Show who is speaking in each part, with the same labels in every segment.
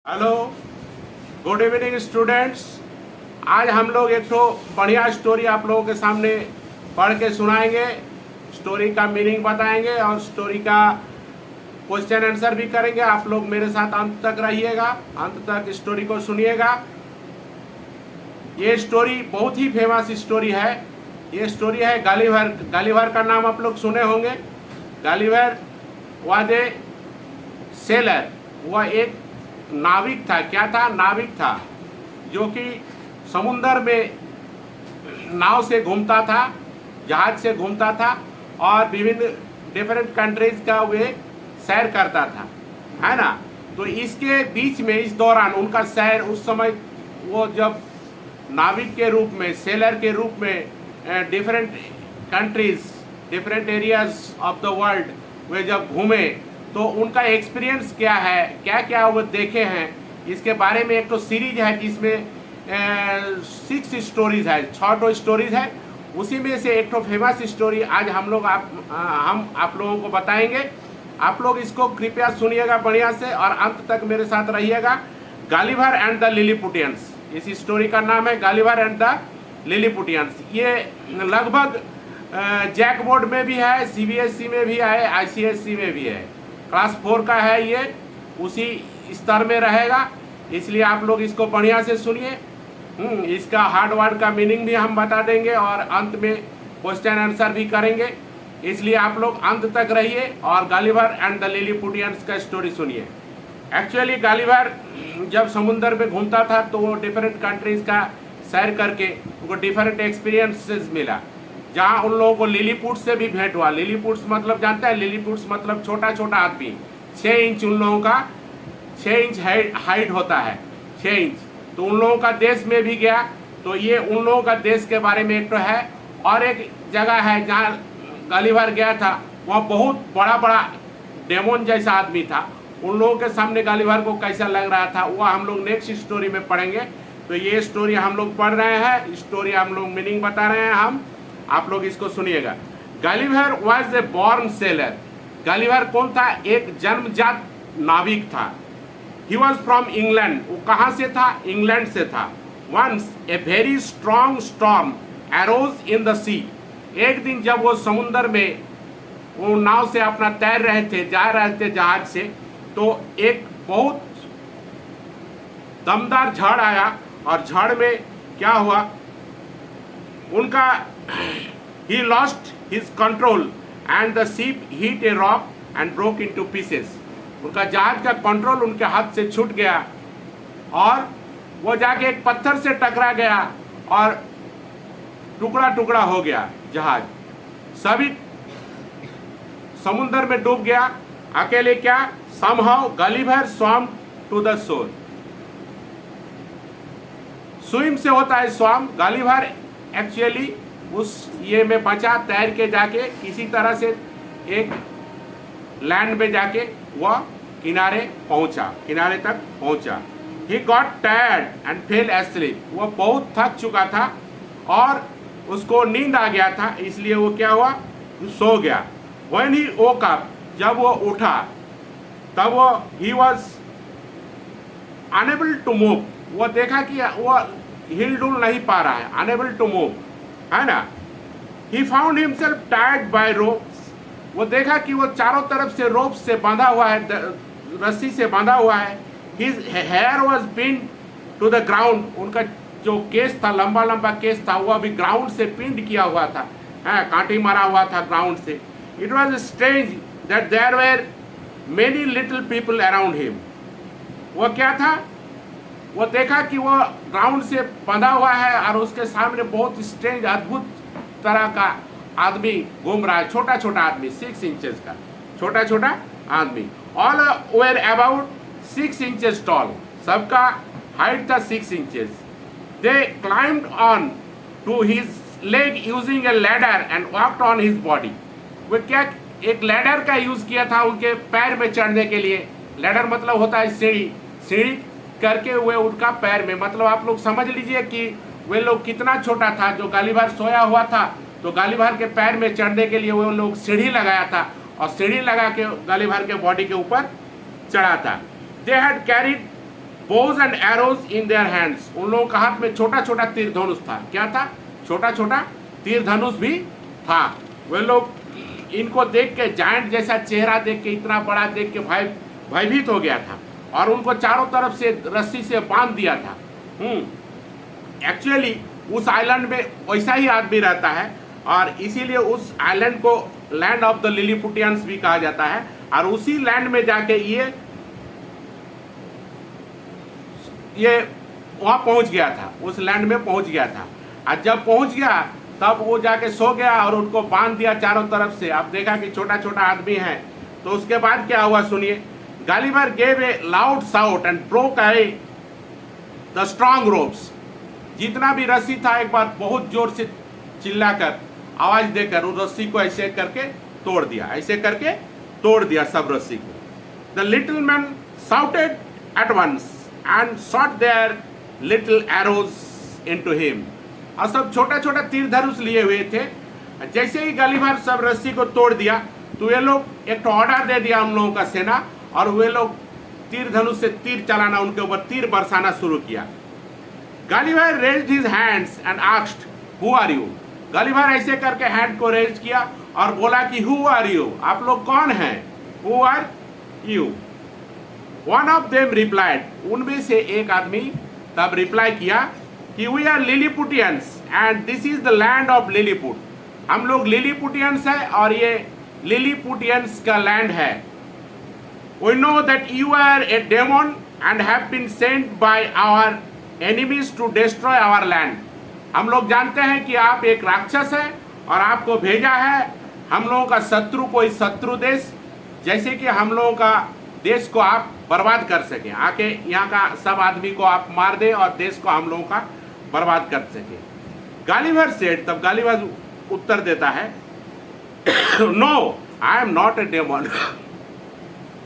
Speaker 1: Hello, good evening students. आज हम लोग एक तो बढ़िया स्टोरी आप लोगों के सामने पढ़ के सुनाएंगे। स्टोरी का मीनिंग बताएंगे और स्टोरी का क्वेश्चन आंसर भी करेंगे। आप लोग मेरे साथ अंत तक रहिएगा, अंत तक स्टोरी को सुनिएगा। ये स्टोरी बहुत ही फेमस स्टोरी है। ये स्टोरी है गालिवर। गालिवर का नाम आप लोग सुने होंगे। गालिवर वाज ए सेलर। वह एक नाविक था। क्या था? नाविक था, जो कि समुंदर में नाव से घूमता था, जहाज से घूमता था और विभिन्न डिफरेंट कंट्रीज का वे सैर करता था, है ना। तो इसके बीच में, इस दौरान उनका सैर, उस समय वो जब नाविक के रूप में, सेलर के रूप में different countries, different areas of the world वे जब घूमे, तो उनका एक्सपीरियंस क्या है, क्या क्या वो देखे हैं, इसके बारे में एक तो सीरीज है जिसमें 6 स्टोरीज है, 6 स्टोरीज है। उसी में से एक तो फेमस स्टोरी आज हम आप लोगों को बताएंगे। आप लोग इसको कृपया सुनिएगा बढ़िया से और अंत तक मेरे साथ रहिएगा। गालिवर एंड द लिलीपुटियंस, इस स्टोरी का नाम है गालिवर एंड द लिलीपुटियंस। ये लगभग जैक बोर्ड में भी है, सीबीएसई में भी है, आईसीएसई में भी है। क्लास 4 का है, ये उसी स्तर में रहेगा, इसलिए आप लोग इसको बढ़िया से सुनिए। इसका हार्ड वर्ड का मीनिंग भी हम बता देंगे और अंत में क्वेश्चन आंसर भी करेंगे, इसलिए आप लोग अंत तक रहिए और गालिवर एंड द लिलीपुटियंस का स्टोरी सुनिए। एक्चुअली गालिवर जब समुद्र में घूमता था तो वो डिफरेंट कंट्रीज का सैर करके उनको डिफरेंट एक्सपीरियंसेस मिला, जहाँ उन लोगों को लिलीपुट्स से भी भेंट हुआ। लिलीपुट्स मतलब जानते हैं? लिलीपुट्स मतलब छोटा छोटा आदमी, 6 इंच उन लोगों का, 6 इंच हाइट होता है, 6 इंच। तो उन लोगों का देश में भी गया। तो ये उन लोगों का देश के बारे में एक तो है। और एक जगह है जहाँ गालिवर गया था, वहाँ बहुत बड़ा बड़ा डेमोन जैसा आदमी था। उन लोगों के सामने गालिवर को कैसा लग रहा था वह हम लोग नेक्स्ट स्टोरी में पढ़ेंगे। तो ये स्टोरी हम लोग पढ़ रहे हैं, स्टोरी हम लोग मीनिंग बता रहे हैं हम, आप लोग इसको सुनिएगा। Gulliver was a born sailor. Gulliver कौन था? एक जन्मजात नाविक था। He was from England. वो कहाँ से था? इंग्लैंड से था। Once a very strong storm arose in the sea. एक दिन जब वो समुद्र में वो नाव से अपना तैर रहे थे, जा रहे थे जहाज से, तो एक बहुत दमदार झड़ आया और झड़ में क्या हुआ, उनका he lost his control and the ship hit a rock and broke into pieces. उनका जहाज का कंट्रोल उनके हाथ से छूट गया और वो जाके एक पत्थर से टकरा गया और टुकड़ा टुकड़ा हो गया जहाज। सभी समुद्र में डूब गया। अकेले क्या? somehow Gulliver swam to the shore. Swim से होता है स्वाम। गालिवर एक्चुअली उस ये में बचा, तैर के जाके किसी तरह से एक लैंड में जाके वह किनारे तक पहुंचा। He got tired and fail asleep. वह बहुत थक चुका था और उसको नींद आ गया था, इसलिए वो क्या हुआ, सो गया। व्हेन ही वोक अप, जब वो उठा तब वो he was unable to move. वो देखा कि वो हिल डुल नहीं पा रहा है, अनेबल टू मूव, है ना। He found himself tied by ropes. वो देखा कि वो चारों तरफ से रोप से बांधा हुआ है, रस्सी से बांधा हुआ है। His hair was pin to the ground. उनका जो केस था, लंबा लंबा केस था, वो अभी ग्राउंड से पिंड किया हुआ था, कांटी मारा हुआ था ग्राउंड से। It was strange that there were many little people around him. वो क्या था? वो देखा कि वो ग्राउंड से बंधा हुआ है और उसके सामने बहुत स्ट्रेंज, अद्भुत तरह का आदमी घूम रहा है। छोटा छोटा आदमी, 6 इंचेस का छोटा छोटा आदमी। All were about 6 inches tall. सबका हाइट था 6 inches. They climbed on to his leg using a ladder and walked on his body. वो क्या, एक लैडर का यूज किया था उनके पैर में चढ़ने के लिए। लैडर मतलब होता है सीढ़ी, सीढ़ी करके हुए उनका पैर में, मतलब आप लोग समझ लीजिए कि वे लोग कितना छोटा था। जो गालिवर सोया हुआ था तो गालिवर के पैर में चढ़ने के लिए वो लोग सीढ़ी लगाया था और सीढ़ी लगा के गालिवर के बॉडी के ऊपर चढ़ा था। They had carried bows and arrows in their hands. उन लोगों का हाथ में छोटा छोटा तीर धनुष था. क्या था? छोटा छोटा तीर धनुष भी था. वे लोग इनको देख के, जायंट जैसा चेहरा देख के, इतना बड़ा देख के भयभीत हो गया था और उनको चारों तरफ से रस्सी से बांध दिया था. एक्चुअली उस आइलैंड में वैसा ही आदमी रहता है और इसीलिए उस आइलैंड को लैंड ऑफ द लिलीपुटियंस भी कहा जाता है. और उसी लैंड में जाके ये वहाँ पहुँच गया था, उस लैंड में पहुँच गया था. और जब पहुँच गया तब वो जाके सो गया और उनको बांध दिया चारों तरफ से. अब देखा कि छोटा छोटा आदमी है. तो उसके बाद क्या हुआ सुनिए. Gulliver gave a loud shout and broke the strong ropes. जितना भी रस्सी था एक बार बहुत जोर से चिल्लाकर, आवाज देकर उस रस्सी को ऐसे करके तोड़ दिया, ऐसे करके तोड़ दिया सब रस्सी को. The little man shouted at once and shot their little arrows into him. और सब छोटा छोटा तीर धनुष लिए हुए थे. जैसे ही गालिवर सब रस्सी को तोड़ दिया तो वे लोग एक ऑर्डर दे दिया उन लोगों का सेना और वे लोग तीर धनुष से तीर चलाना, उनके ऊपर तीर बरसाना शुरू किया. Gulliver raised his hands and asked who are you. Gulliver ऐसे करके हैंड को रेज किया और बोला कि हु आर यू, आप लोग कौन हैं, who are you. One of them replied. उनमें से एक आदमी तब रिप्लाई किया कि we are Lilliputians and this is the land of Lilliput. हम लोग लिलीपुटियंस है और ये लिलीपुटियंस का लैंड है. We know that you are a demon and have been sent by our enemies to destroy our land. हम लोग जानते हैं कि आप एक राक्षस है और आपको भेजा है हम लोगों का शत्रु, कोई शत्रु देश, जैसे कि हम लोगों का देश को आप बर्बाद कर सके, आके यहाँ का सब आदमी को आप मार दे और देश को हम लोगों का बर्बाद कर सके. Gulliver said. तब गालिवर उत्तर देता है no I am not a demon.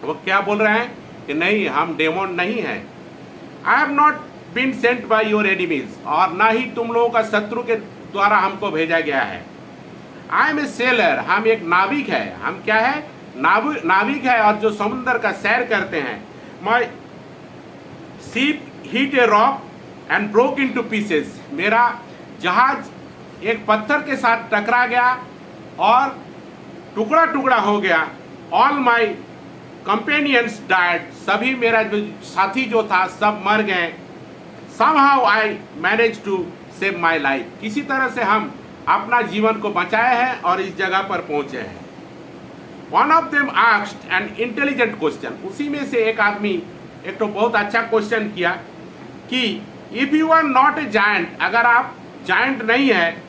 Speaker 1: वो क्या बोल रहे हैं कि नहीं, हम डेमन नहीं हैं. I have not been sent by your enemies. और ना ही तुम लोगों का शत्रु के द्वारा हमको भेजा गया है. I am a sailor. हम एक नाविक है. हम क्या है, नाविक है और जो समुद्र का सैर करते हैं. My ship hit a rock and broke into pieces. मेरा जहाज एक पत्थर के साथ टकरा गया और टुकड़ा टुकड़ा हो गया. All my companions died. सभी मेरा जो साथी जो था सब मर गए. Somehow I managed to save my life. किसी तरह से हम अपना जीवन को बचाए हैं और इस जगह पर पहुंचे हैं. One of them asked an intelligent question. उसी में से एक आदमी एक तो बहुत अच्छा क्वेश्चन किया कि if you are not a giant, अगर आप जायंट नहीं है,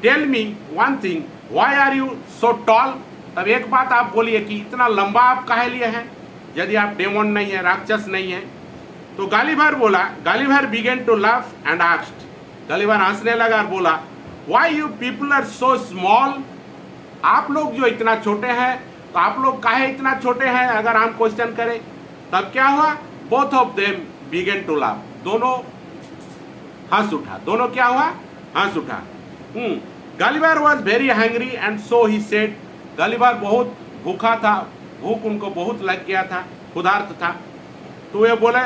Speaker 1: tell me one thing, why are you so tall? तब एक बात आप बोलिए कि इतना लंबा आप काहे लिए हैं यदि आप डेमन नहीं है, राक्षस नहीं है. तो गालिवर बोला, Gulliver began to laugh and asked. Gulliver हंसने लगा और बोला why you people are so small. आप लोग जो इतना छोटे हैं, तो आप लोग काहे इतना छोटे हैं अगर हम क्वेश्चन करें. तब क्या हुआ, both of them began to laugh. दोनों हंस उठा. दोनों क्या हुआ, हंस उठा. Gulliver was very hungry and so he said. Gulliver बहुत भूखा था, भूख उनको बहुत लग गया था, क्षुधार्त था. तो वे बोले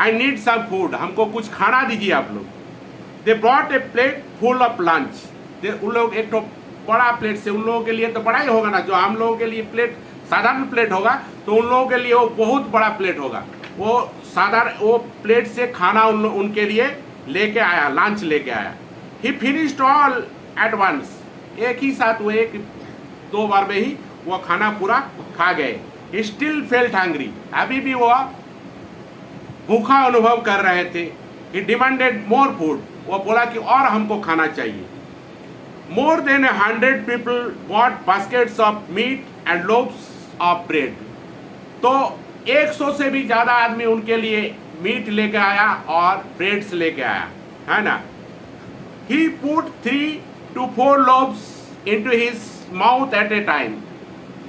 Speaker 1: आई नीड सम फूड. हमको कुछ खाना दीजिए आप लोग. They brought a plate full of lunch. उन लोग एक तो बड़ा प्लेट से, उन लोगों के लिए तो बड़ा ही होगा ना, जो हम लोगों के लिए प्लेट साधारण प्लेट होगा तो उन लोगों के लिए वो बहुत बड़ा प्लेट होगा. वो साधारण वो प्लेट से खाना उनके लिए लेके आया, लंच लेके आया. He finished all at once. एक ही साथ वो एक दो बार में ही वो खाना पूरा खा गए. He still felt hungry. अभी भी वो भूखा अनुभव कर रहे थे. He demanded more food. वो बोला कि और हमको खाना चाहिए. More than 100 people bought baskets of meat and loaves of bread. तो 100 से भी ज्यादा आदमी उनके लिए मीट लेके आया और ब्रेड्स लेके आया, है ना. ही put 3 to 4 loaves into his mouth at a time.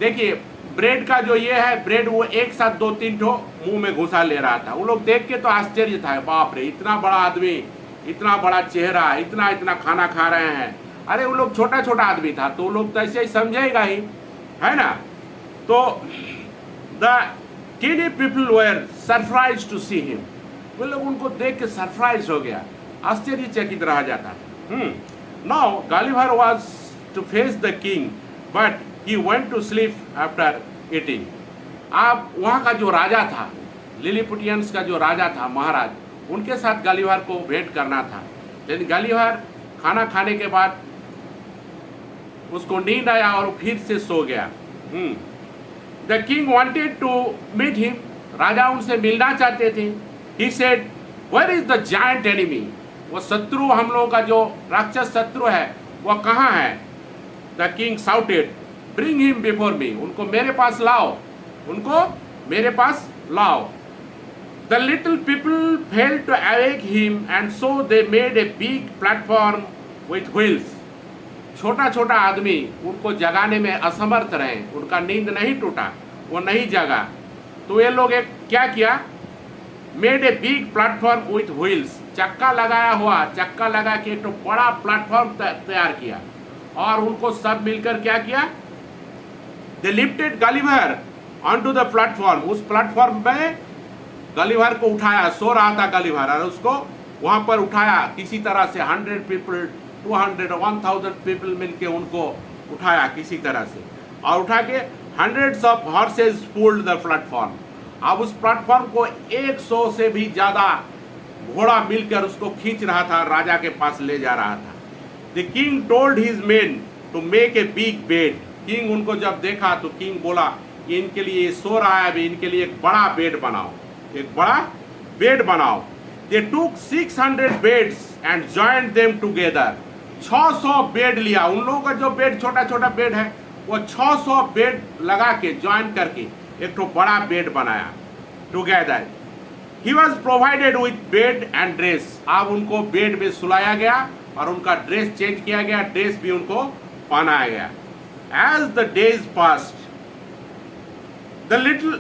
Speaker 1: देखिए ब्रेड का जो ये है, ब्रेड वो एक साथ 2-3 ठो मुंह में घुसा ले रहा था. वो लोग देख के तो आश्चर्य था, बाप रे इतना बड़ा आदमी, इतना बड़ा चेहरा, इतना इतना खाना खा रहे हैं. अरे वो लोग छोटा छोटा आदमी था तो वो लोग तो ऐसे ही समझेगा ही, है ना. तो the teeny people were surprised to see him. वे लोग उनको देख के सरप्राइज हो गया, आश्चर्यचकित रह जाता। Now Gulliver was to face the king but he went to sleep after eating. आप वहाँ का जो राजा था, लिलीपुटियंस का जो राजा था, महाराज, उनके साथ गालिवर को भेंट करना था, लेकिन गालिवर खाना खाने के बाद उसको नींद आया और फिर से सो गया। The king wanted to meet him, राजा उनसे मिलना चाहते थे। He said where is the giant enemy, वो शत्रु, हम लोगों का जो राक्षस शत्रु है वह कहाँ है? The king shouted bring him before me, उनको मेरे पास लाओ, उनको मेरे पास लाओ। The little people fail to awake him and so they made a big platform with wheels. छोटा छोटा आदमी उनको जगाने में असमर्थ रहे, उनका नींद नहीं टूटा, वो नहीं जगा, तो ये लोग एक क्या किया? Made a big platform with wheels, चक्का लगाया हुआ, चक्का लगा के तो बड़ा प्लेटफॉर्म तैयार किया और उनको सब मिलकर क्या किया? दे लिफ्टेड गालिवर ऑनटू द प्लेटफॉर्म, उस प्लेटफॉर्म में गालिवर को उठाया, सो रहा था गालिवर, और उसको वहां पर उठाया किसी तरह से। 100 पीपल, 200, 1000 पीपल मिलके उनको उठाया किसी तरह से, और उठा के hundreds of horses pulled the platform। अब उस प्लेटफॉर्म को 100 से भी ज्यादा घोड़ा मिलकर उसको खींच रहा था, राजा के पास ले जा रहा था। The king told his men to make a big bed, king उनको जब देखा तो किंग बोला कि इनके लिए सो रहा है, अभी इनके लिए एक बड़ा बेड बनाओ, एक बड़ा बेड बनाओ। दे टूक 600 beds and joined them together, 600 bed लिया, उन लोगों का जो बेड छोटा छोटा बेड है वो 600 बेड लगा के ज्वाइन करके एक तो बड़ा बेड बनाया together. He was provided with bed and dress, अब उनको बेड में सुलाया गया और उनका ड्रेस चेंज किया गया, ड्रेस भी उनको पहनाया गया। As the days passed the little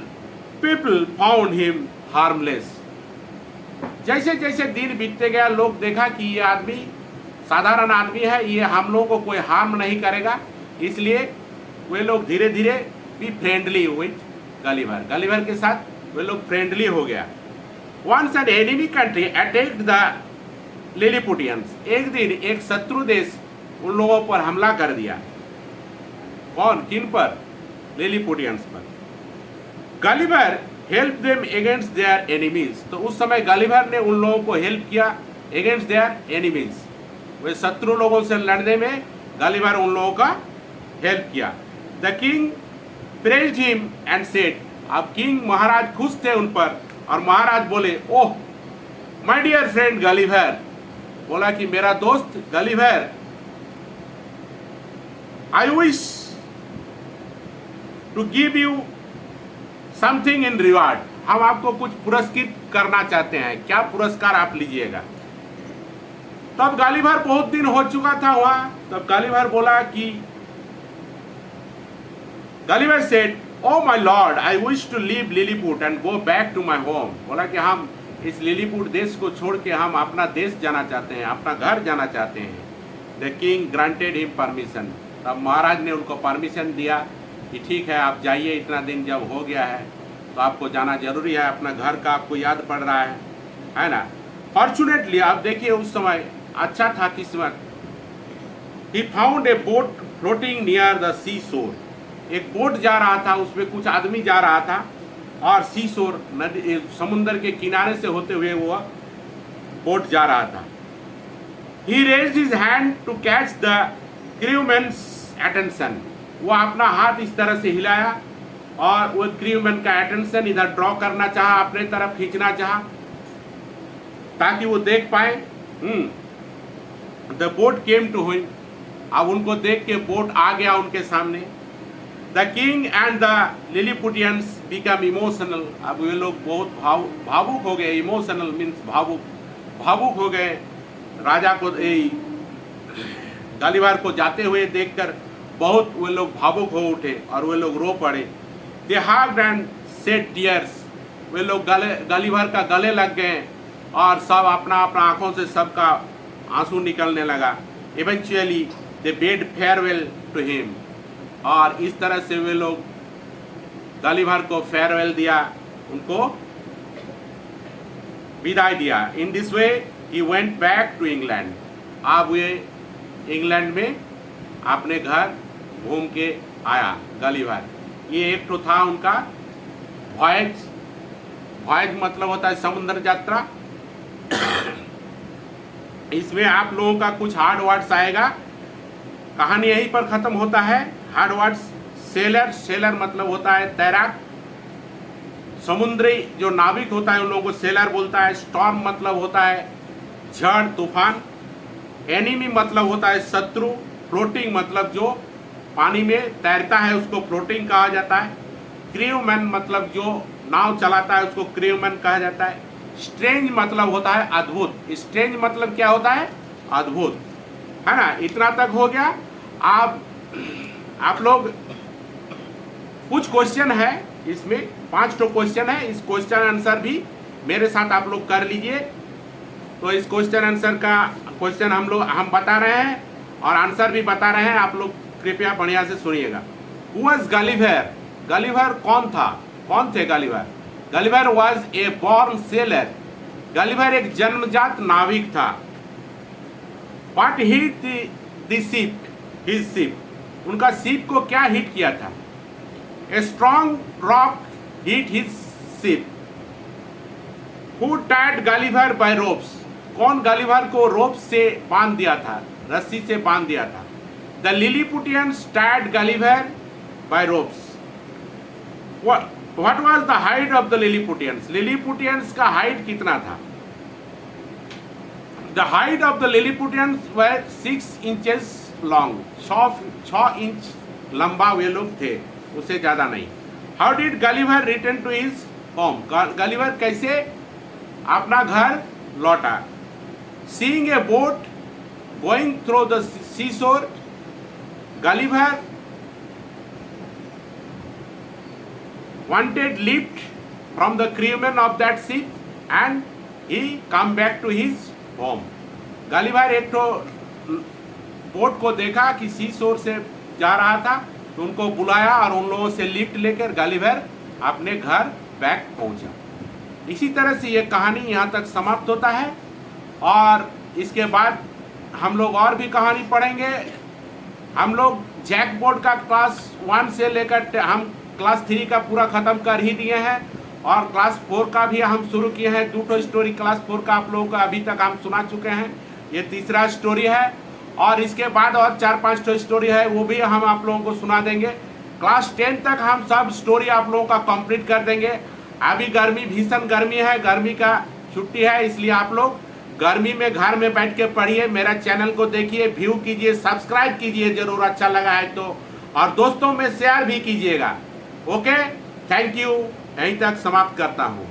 Speaker 1: people found him harmless, जैसे जैसे दिन बीतते गया लोग देखा कि ये आदमी साधारण आदमी है, ये हम लोगों को कोई हार्म नहीं करेगा, इसलिए वे लोग धीरे धीरे भी फ्रेंडली हुए गालिवर, गालिवर के साथ वे लोग फ्रेंडली हो गया। Once an enemy country attacked the Lilliputians, एक दिन एक शत्रु देश उन लोगों पर हमला कर दिया। कौन? किन पर? लिलीपुटियंस पर। Gulliver help them against their enemies, तो उस समय गालिवर ने उन लोगों को हेल्प किया अगेंस्ट देयर एनिमीज, वे शत्रु लोगों से लड़ने में गालिवर उन लोगों का हेल्प किया। The king praised him and said, अब किंग महाराज खुश थे उन पर और महाराज बोले, oh my dear friend Gulliver, बोला कि मेरा दोस्त Gulliver, I wish to give you something in reward, हम आपको कुछ पुरस्कृत करना चाहते हैं, क्या पुरस्कार आप लीजिएगा? तब गालिवर बहुत दिन हो चुका था वहां, तब गालिवर बोला कि Gulliver said, oh my lord, I wish to leave Lilliput and go back to my home, बोला कि हम इस लिलीपुट देश को छोड़ के हम अपना देश जाना चाहते हैं, अपना घर जाना चाहते हैं। The king granted him permission, तब महाराज ने उनको परमिशन दिया कि ठीक है आप जाइए, इतना दिन जब हो गया है तो आपको जाना जरूरी है, अपना घर का आपको याद पड़ रहा है ना। फॉर्चुनेटली आप देखिए उस समय अच्छा था किस्मत, he found a boat floating near the sea shore, एक बोट जा रहा था, उसमें कुछ आदमी जा रहा था और सी शोर नदी समुद्र के किनारे से होते हुए वो बोट जा रहा था। He raised his hand to catch the crewman's attention, वो अपना हाथ इस तरह से हिलाया और वो क्रूमैन का अटेंशन इधर ड्रॉ करना चाहा, अपने तरफ खींचना चाहा ताकि वो देख पाए। The boat came to him, अब उनको देख के बोट आ गया उनके सामने। The king and the Lilliputians become emotional, अब वे लोग बहुत भावुक हो गए, इमोशनल मीन्स भावुक हो गए, राजा को गालिवर को जाते हुए देखकर बहुत वे लोग भावुक हो उठे और वे लोग रो पड़े। दे हग्ड एंड शेड टीयर्स, वे लोग गालिवर का गले लग गए और सब अपना अपना आंखों से सबका आंसू निकलने लगा। Eventually they bade farewell to him, और इस तरह से वे लोग गालिवर को फेयरवेल दिया, उनको विदाई दिया। In this way he went back to England. अब वे इंग्लैंड में अपने घर घूम के आया गलीवर। ये एक तो था उनका वॉयज। वॉयज मतलब होता है समुद्र यात्रा। इसमें आप लोगों का कुछ हार्ड वर्ड्स आएगा। कहानी यहीं पर खत्म होता है। हार्ड वर्ड्स सेलर, सेलर मतलब होता है तैराक। समुद्री जो नाविक होता है उन लोगों को सेलर बोलता है। स्टॉर्म मतलब होता है झड़ तूफान। एनिमी मतलब होता है शत्रु। फ्लोटिंग मतलब जो पानी में तैरता है उसको फ्लोटिंग कहा जाता है। क्रूमैन मतलब जो नाव चलाता है उसको क्रूमैन कहा जाता है। स्ट्रेंज मतलब होता है अद्भुत। स्ट्रेंज मतलब क्या होता है? अद्भुत, है ना। इतना तक हो गया। आप लोग कुछ क्वेश्चन है इसमें, 5 तो क्वेश्चन है। इस क्वेश्चन आंसर भी मेरे साथ आप लोग कर लीजिए। तो इस क्वेश्चन आंसर का क्वेश्चन हम बता रहे हैं और आंसर भी बता रहे हैं। आप लोग कृपया बढ़िया से सुनिएगा। Who was Gulliver? गलिवर कौन था? कौन थे Gulliver? Gulliver was a born sailor. Gulliver एक जन्मजात नाविक था। What hit the ship? His ship. उनका शिप को क्या हिट किया था? A strong rock hit his ship. Who tied Gulliver by ropes? कौन गलिवर को रोप से बांध दिया था? रस्सी से बांध दिया था। The Lilliputians tied Gulliver by ropes. What was the height of the Lilliputians? Lilliputians का हाइट कितना था? The height of the Lilliputians were 6 inches long. 6 inch लंबा वे लोग थे, उससे ज्यादा नहीं। How did Gulliver return to his home? Gulliver कैसे अपना घर लौटा? Seeing a boat going through the seashore, Gulliver wanted lift from the crewmen of that ship and he come back to his home. Gulliver एक तो boat को देखा कि सी शोर से जा रहा था तो उनको बुलाया और उन लोगों से लिफ्ट लेकर गलीवर अपने घर बैक पहुंचा। इसी तरह से ये कहानी यहाँ तक समाप्त होता है और इसके बाद हम लोग और भी कहानी पढ़ेंगे। हम लोग जैक बोर्ड का क्लास 1 से लेकर हम क्लास 3 का पूरा ख़त्म कर ही दिए हैं और क्लास 4 का भी हम शुरू किए हैं। 2 स्टोरी क्लास 4 का आप लोगों को अभी तक हम सुना चुके हैं। ये तीसरा स्टोरी है और इसके बाद और 4-5 स्टोरी है, वो भी हम आप लोगों को सुना देंगे। क्लास 10 तक हम सब स्टोरी आप लोगों का कंप्लीट कर देंगे। अभी गर्मी, भीषण गर्मी है, गर्मी का छुट्टी है, इसलिए आप लोग गर्मी में घर में बैठ के पढ़िए। मेरा चैनल को देखिए, व्यू कीजिए, सब्सक्राइब कीजिए जरूर अच्छा लगा है तो, और दोस्तों में शेयर भी कीजिएगा। Okay, thank you. यहीं तक समाप्त करता हूँ।